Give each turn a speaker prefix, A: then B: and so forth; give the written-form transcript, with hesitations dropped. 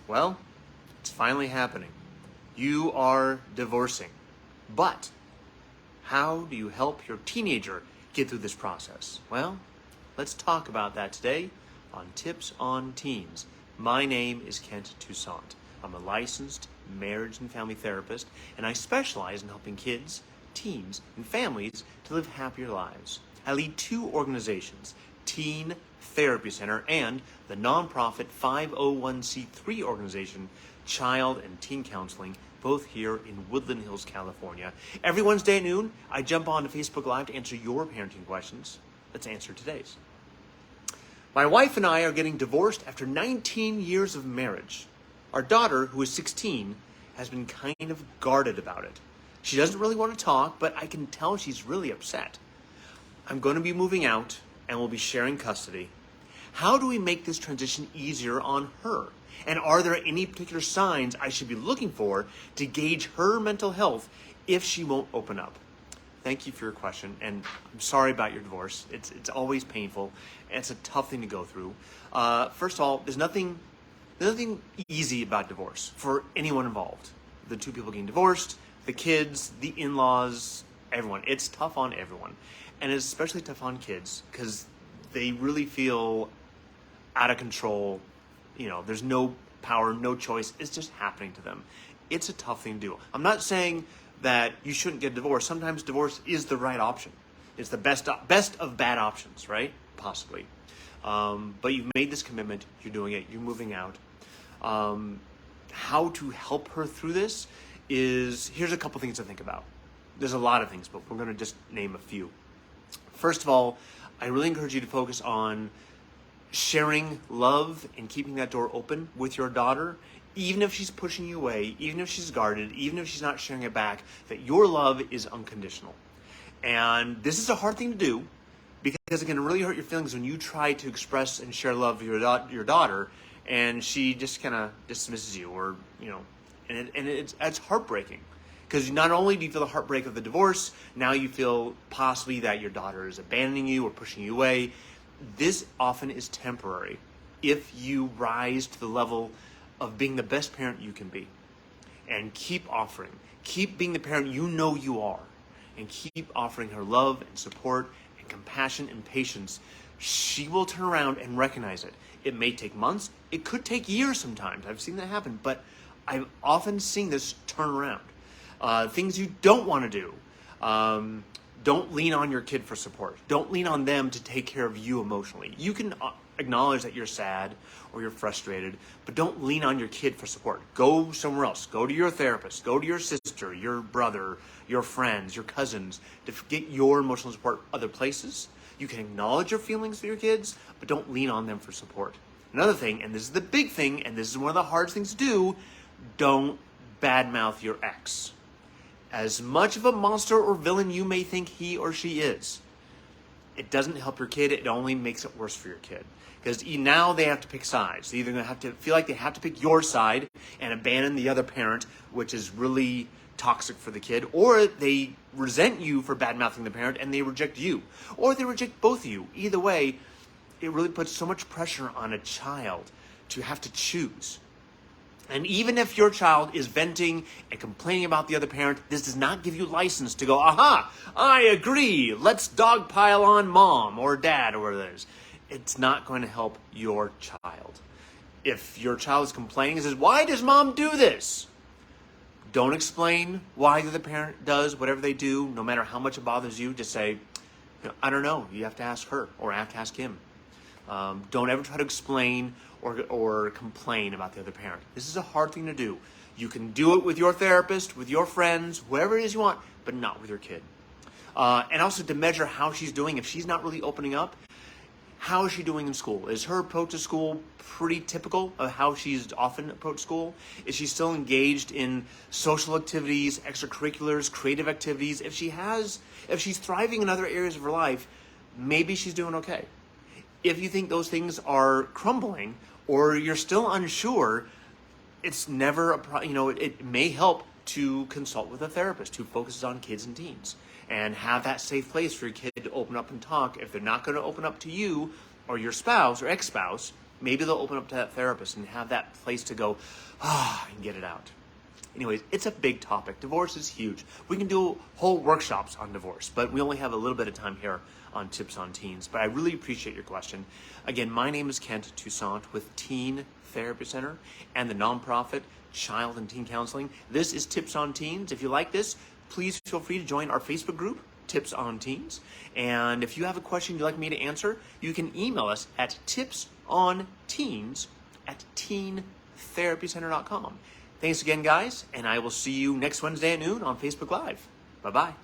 A: Well, it's finally happening. You are divorcing. But how do you help your teenager get through this process? Well, let's talk about that today on Tips on Teens. My name is Kent Toussaint. I'm a licensed marriage and family therapist, and I specialize in helping kids, teens, and families to live happier lives. I lead two organizations, Teen Therapy Center and the nonprofit 501c3 organization, Child and Teen Counseling, both here in Woodland Hills, California. Every Wednesday at noon, I jump onto Facebook Live to answer your parenting questions. Let's answer today's. My wife and I are getting divorced after 19 years of marriage. Our daughter, who is 16, has been kind of guarded about it. She doesn't really want to talk, but I can tell she's really upset. I'm going to be moving out and we'll be sharing custody. How do we make this transition easier on her? And are there any particular signs I should be looking for to gauge her mental health if she won't open up? Thank you for your question, and I'm sorry about your divorce. It's always painful, and it's a tough thing to go through. First of all, there's nothing easy about divorce for anyone involved. The two people getting divorced, the kids, the in-laws, everyone. It's tough on everyone, and it's especially tough on kids because they really feel out of control. You know, there's no power, no choice. It's just happening to them. It's a tough thing to do. I'm not saying that you shouldn't get divorced. Sometimes divorce is the right option. It's the best of bad options, right? Possibly. But you've made this commitment. You're doing it. You're moving out. How to help her through this is, here's a couple things to think about. There's a lot of things, but we're going to just name a few. First of all, I really encourage you to focus on sharing love and keeping that door open with your daughter, even if she's pushing you away, even if she's guarded, even if she's not sharing it back, that your love is unconditional. And this is a hard thing to do because it can really hurt your feelings when you try to express and share love with your daughter and she just kind of dismisses you, or, you know, and it's heartbreaking. Because not only do you feel the heartbreak of the divorce, now you feel possibly that your daughter is abandoning you or pushing you away. This often is temporary if you rise to the level of being the best parent you can be. And keep being the parent you know you are. And keep offering her love and support and compassion and patience. She will turn around and recognize it. It may take months. It could take years sometimes. I've seen that happen. But I've often seen this turn around. Things you don't want to do. Don't lean on your kid for support. Don't lean on them to take care of you emotionally. You can acknowledge that you're sad or you're frustrated, but don't lean on your kid for support. Go somewhere else. Go to your therapist. Go to your sister, your brother, your friends, your cousins to get your emotional support other places. You can acknowledge your feelings for your kids, but don't lean on them for support. Another thing, and this is the big thing, and this is one of the hardest things to do, don't badmouth your ex. As much of a monster or villain you may think he or she is, it doesn't help your kid. It only makes it worse for your kid. Because now they have to pick sides. They're either going to have to feel like they have to pick your side and abandon the other parent, which is really toxic for the kid, or they resent you for bad-mouthing the parent and they reject you, or they reject both of you. Either way, it really puts so much pressure on a child to have to choose. And even if your child is venting and complaining about the other parent, this does not give you license to go, aha, I agree, let's dogpile on mom or dad or whatever it is. It's not going to help your child. If your child is complaining and says, why does mom do this? Don't explain why the other parent does whatever they do, no matter how much it bothers you. Just say, I don't know, you have to ask her or I have to ask him. Don't ever try to explain or complain about the other parent. This is a hard thing to do. You can do it with your therapist, with your friends, whoever it is you want, but not with your kid. And also to measure how she's doing. If she's not really opening up, how is she doing in school? Is her approach to school pretty typical of how she's often approached school? Is she still engaged in social activities, extracurriculars, creative activities? If she's thriving in other areas of her life, maybe she's doing okay. If you think those things are crumbling or you're still unsure, it's never it may help to consult with a therapist who focuses on kids and teens and have that safe place for your kid to open up and talk. If they're not going to open up to you or your spouse or ex-spouse, maybe they'll open up to that therapist and have that place to go, and get it out. Anyways, it's a big topic. Divorce is huge. We can do whole workshops on divorce, but we only have a little bit of time here on Tips on Teens. But I really appreciate your question. Again, my name is Kent Toussaint with Teen Therapy Center and the nonprofit Child and Teen Counseling. This is Tips on Teens. If you like this, please feel free to join our Facebook group, Tips on Teens. And if you have a question you'd like me to answer, you can email us at tipsonteens@teentherapycenter.com. Thanks again, guys, and I will see you next Wednesday at noon on Facebook Live. Bye-bye.